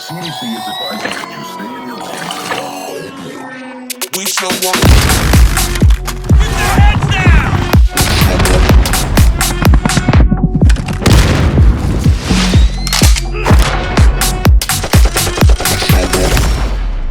CDC is advising that you stay in your home. We show up. Keep their heads down!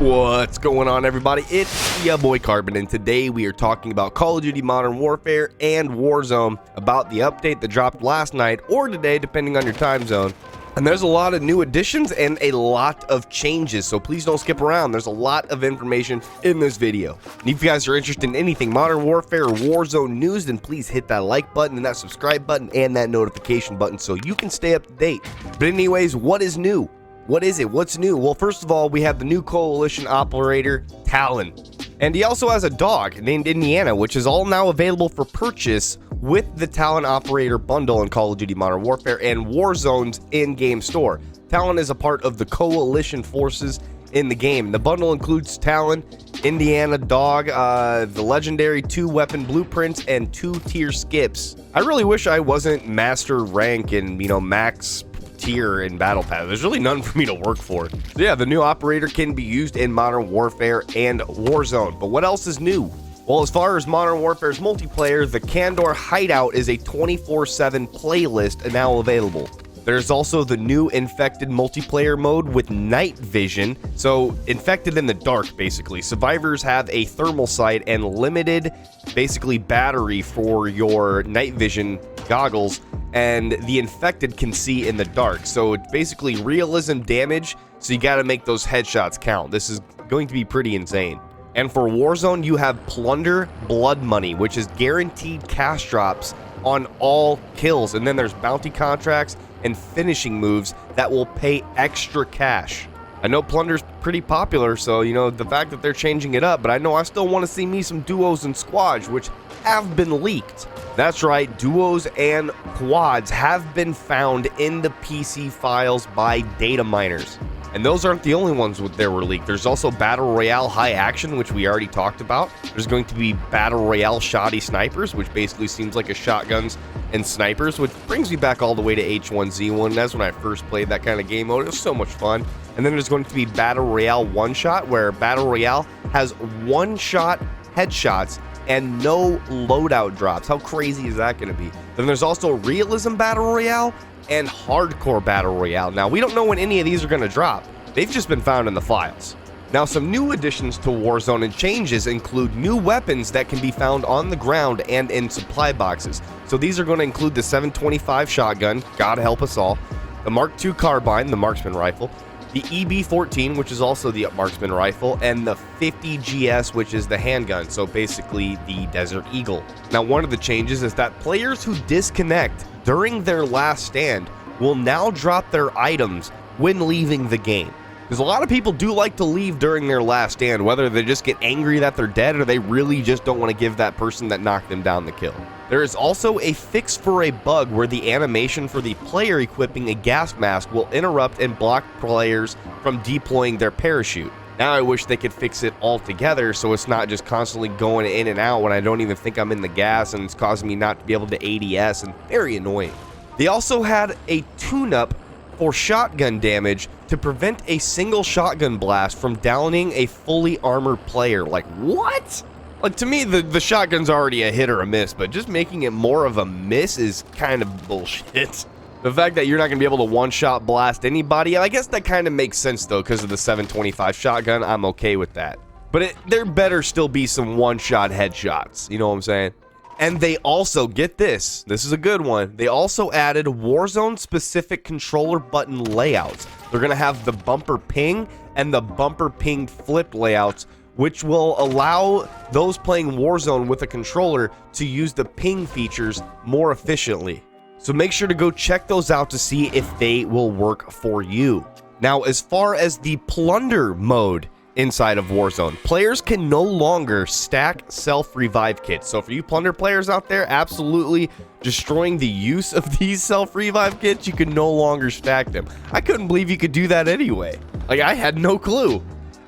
What's going on, everybody? It's your boy Carbon, and today we are talking about Call of Duty Modern Warfare and Warzone, about the update that dropped last night or today, depending on your time zone. And there's a lot of new additions and a lot of changes, so please don't skip around. There's a lot of information in this video. And if you guys are interested in anything Modern Warfare or Warzone news, then please hit that like button and that subscribe button and that notification button so you can stay up to date. But anyways, what is new? What is it? What's new? Well, first of all, we have the new coalition operator, Talon. And he also has a dog named Indiana, which is all now available for purchase with the Talon operator bundle in Call of Duty Modern Warfare and Warzone's in-game store. Talon is a part of the coalition forces in the game. The bundle includes Talon, Indiana, dog, the legendary 2-weapon blueprints, and 2-tier skips. I really wish I wasn't master rank and, max tier in battle pass. There's really none for me to work for. So yeah, the new operator can be used in Modern Warfare and Warzone. But what else is new? Well, as far as Modern Warfare's multiplayer, the Candor Hideout is a 24/7 playlist now available. There's also the new Infected multiplayer mode with night vision. So Infected in the dark, basically. Survivors have a thermal sight and limited, basically, battery for your night vision goggles, and the Infected can see in the dark. So it's basically realism damage, so you gotta make those headshots count. This is going to be pretty insane. And for Warzone, you have Plunder Blood Money, which is guaranteed cash drops on all kills. And then there's bounty contracts and finishing moves that will pay extra cash. I know Plunder's pretty popular, so, the fact that they're changing it up, but I know I still want to see me some duos and squads, which have been leaked. That's right, duos and quads have been found in the PC files by data miners. And those aren't the only ones that were leaked. There's also Battle Royale High Action, which we already talked about. There's going to be Battle Royale Shoddy Snipers, which basically seems like a shotguns and snipers, which brings me back all the way to H1Z1. That's when I first played that kind of game mode. It was so much fun. And then there's going to be Battle Royale One Shot, where Battle Royale has one-shot headshots and no loadout drops. How crazy is that going to be? Then there's also Realism Battle Royale and Hardcore Battle Royale. Now, we don't know when any of these are going to drop. They've just been found in the files. Now, some new additions to Warzone and changes include new weapons that can be found on the ground and in supply boxes. So these are going to include the 725 shotgun, God help us all, the Mark II carbine, the marksman rifle, the EB-14, which is also the marksman rifle, and the 50 GS, which is the handgun, so basically the Desert Eagle. Now, one of the changes is that players who disconnect during their last stand will now drop their items when leaving the game. Because a lot of people do like to leave during their last stand, whether they just get angry that they're dead or they really just don't want to give that person that knocked them down the kill. There is also a fix for a bug where the animation for the player equipping a gas mask will interrupt and block players from deploying their parachute. Now I wish they could fix it altogether so it's not just constantly going in and out when I don't even think I'm in the gas and it's causing me not to be able to ADS, and very annoying. They also had a tune-up for shotgun damage to prevent a single shotgun blast from downing a fully armored player. Like, what? Like, to me, the shotgun's already a hit or a miss, but just making it more of a miss is kind of bullshit. The fact that you're not going to be able to one-shot blast anybody, I guess that kind of makes sense, though, because of the 725 shotgun. I'm okay with that. But there better still be some one-shot headshots. You know what I'm saying? And they also, get this is a good one, they also added Warzone-specific controller button layouts. They're going to have the bumper ping and the bumper ping flip layouts, which will allow those playing Warzone with a controller to use the ping features more efficiently. So make sure to go check those out to see if they will work for you. Now, as far as the Plunder Mode inside of Warzone, players can no longer stack self-revive kits. So for you Plunder players out there, absolutely destroying the use of these self-revive kits, you can no longer stack them. I couldn't believe you could do that anyway. Like, I had no clue.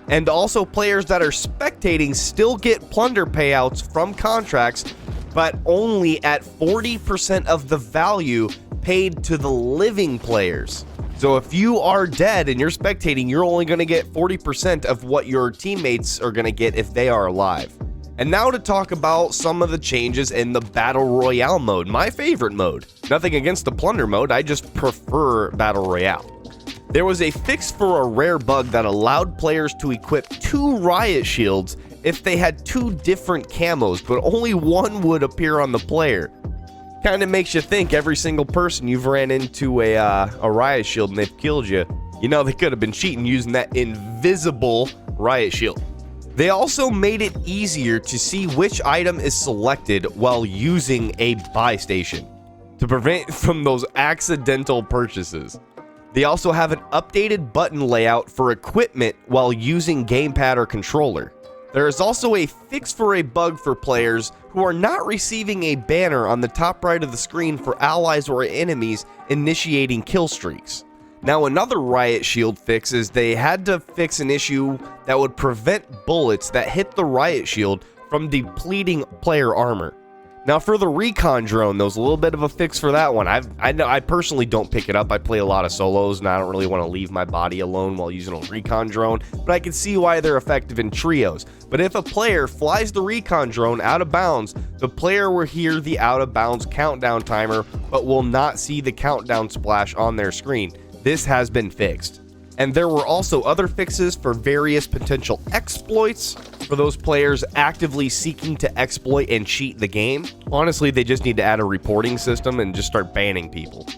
And also, players that are spectating still get Plunder payouts from contracts, but only at 40% of the value paid to the living players. So if you are dead and you're spectating, you're only going to get 40% of what your teammates are going to get if they are alive. And now to talk about some of the changes in the Battle Royale mode, my favorite mode. Nothing against the Plunder Mode, I just prefer Battle Royale. There was a fix for a rare bug that allowed players to equip 2 Riot shields if they had 2 different camos, but only one would appear on the player. Kind of makes you think every single person you've ran into a Riot shield and they've killed you, you know they could have been cheating using that invisible Riot shield. They also made it easier to see which item is selected while using a buy station to prevent from those accidental purchases. They also have an updated button layout for equipment while using gamepad or controller. There is also a fix for a bug for players who are not receiving a banner on the top right of the screen for allies or enemies initiating kill streaks. Now, another Riot shield fix is they had to fix an issue that would prevent bullets that hit the Riot shield from depleting player armor. Now, for the Recon Drone, there was a little bit of a fix for that one. I personally don't pick it up. I play a lot of solos, and I don't really want to leave my body alone while using a Recon Drone, but I can see why they're effective in trios. But if a player flies the Recon Drone out of bounds, the player will hear the out of bounds countdown timer, but will not see the countdown splash on their screen. This has been fixed. And there were also other fixes for various potential exploits for those players actively seeking to exploit and cheat the game. Honestly, they just need to add a reporting system and just start banning people.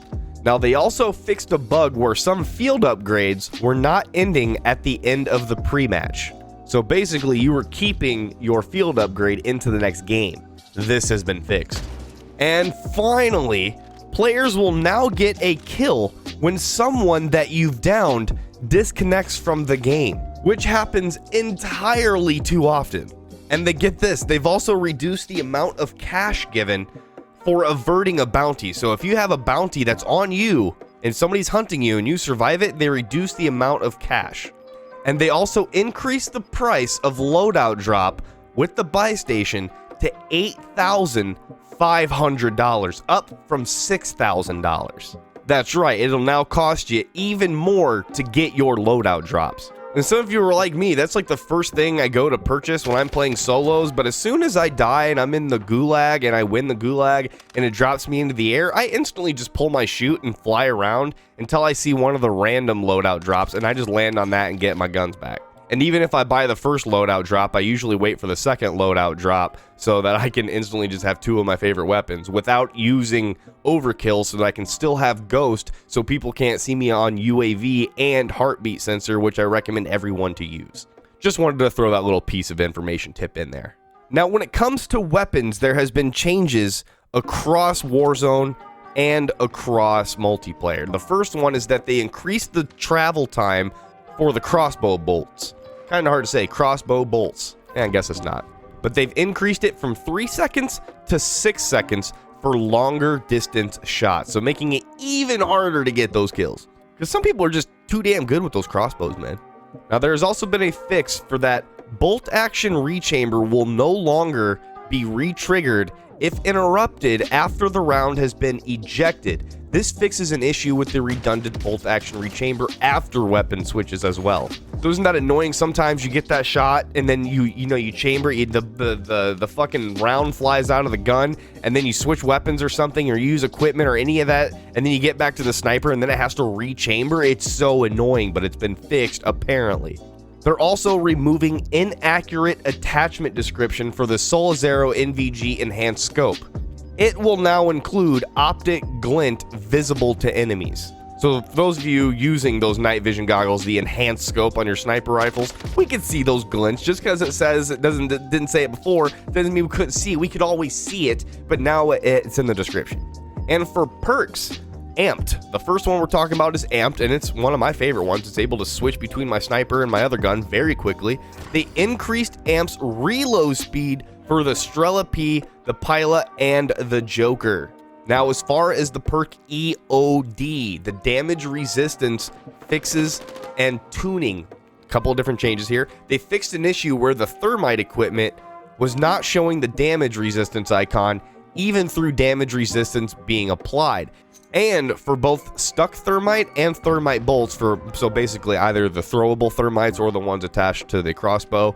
Now, they also fixed a bug where some field upgrades were not ending at the end of the pre-match. So basically, you were keeping your field upgrade into the next game. This has been fixed. And finally, players will now get a kill when someone that you've downed disconnects from the game, which happens entirely too often. And get this, they've also reduced the amount of cash given for averting a bounty. So if you have a bounty that's on you and somebody's hunting you and you survive it, they reduce the amount of cash. And they also increased the price of loadout drop with the buy station to $8,500, up from $6,000. That's right, it'll now cost you even more to get your loadout drops. And some of you are like me, that's like the first thing I go to purchase when I'm playing solos, but as soon as I die and I'm in the gulag and I win the gulag and it drops me into the air, I instantly just pull my chute and fly around until I see one of the random loadout drops, and I just land on that and get my guns back. And even if I buy the first loadout drop, I usually wait for the second loadout drop so that I can instantly just have 2 of my favorite weapons without using overkill, so that I can still have ghost so people can't see me on UAV and heartbeat sensor, which I recommend everyone to use. Just wanted to throw that little piece of information tip in there. Now, when it comes to weapons, there has been changes across Warzone and across multiplayer. The first one is that they increased the travel time for the crossbow bolts. Kind of hard to say, crossbow bolts. I guess it's not. But they've increased it from 3 seconds to 6 seconds for longer distance shots. So making it even harder to get those kills. Because some people are just too damn good with those crossbows, man. Now, there has also been a fix for that bolt action rechamber will no longer be re-triggered if interrupted after the round has been ejected. This fixes an issue with the redundant bolt action rechamber after weapon switches as well. So isn't that annoying? Sometimes you get that shot and then you chamber, the fucking round flies out of the gun, and then you switch weapons or something, or use equipment or any of that, and then you get back to the sniper and then it has to rechamber. It's so annoying, but it's been fixed apparently. They're also removing inaccurate attachment description for the Solazero NVG enhanced scope. It will now include optic glint visible to enemies. So for those of you using those night vision goggles, the enhanced scope on your sniper rifles, we can see those glints. Just because it says it didn't say it before doesn't mean we couldn't see it. We could always see it, but now it's in the description. And for perks, Amped. The first one we're talking about is Amped, and it's one of my favorite ones. It's able to switch between my sniper and my other gun very quickly. They increased Amp's reload speed for the Strela P, the Pilot, and the Joker. Now, as far as the perk EOD, the damage resistance fixes and tuning, a couple of different changes here. They fixed an issue where the thermite equipment was not showing the damage resistance icon even through damage resistance being applied. And for both stuck thermite and thermite bolts, so basically either the throwable thermites or the ones attached to the crossbow,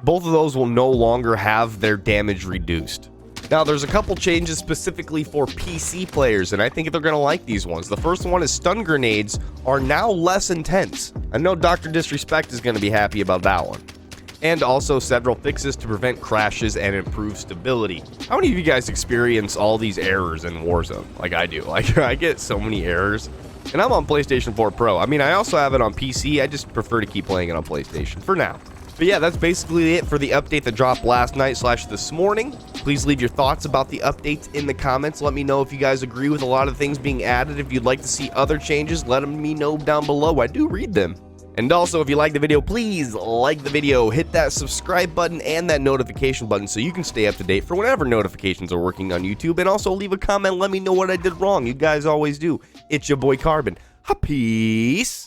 both of those will no longer have their damage reduced. Now, there's a couple changes specifically for PC players, and I think they're going to like these ones. The first one is stun grenades are now less intense. I know Dr. Disrespect is going to be happy about that one. And also several fixes to prevent crashes and improve stability. How many of you guys experience all these errors in Warzone? Like I do. Like, I get so many errors. And I'm on PlayStation 4 Pro. I mean, I also have it on PC. I just prefer to keep playing it on PlayStation for now. But yeah, that's basically it for the update that dropped last night / this morning. Please leave your thoughts about the updates in the comments. Let me know if you guys agree with a lot of things being added. If you'd like to see other changes, let me know down below. I do read them. And also, if you like the video, please like the video, hit that subscribe button and that notification button so you can stay up to date for whenever notifications are working on YouTube. And also leave a comment, let me know what I did wrong. You guys always do. It's your boy Carbon. Peace.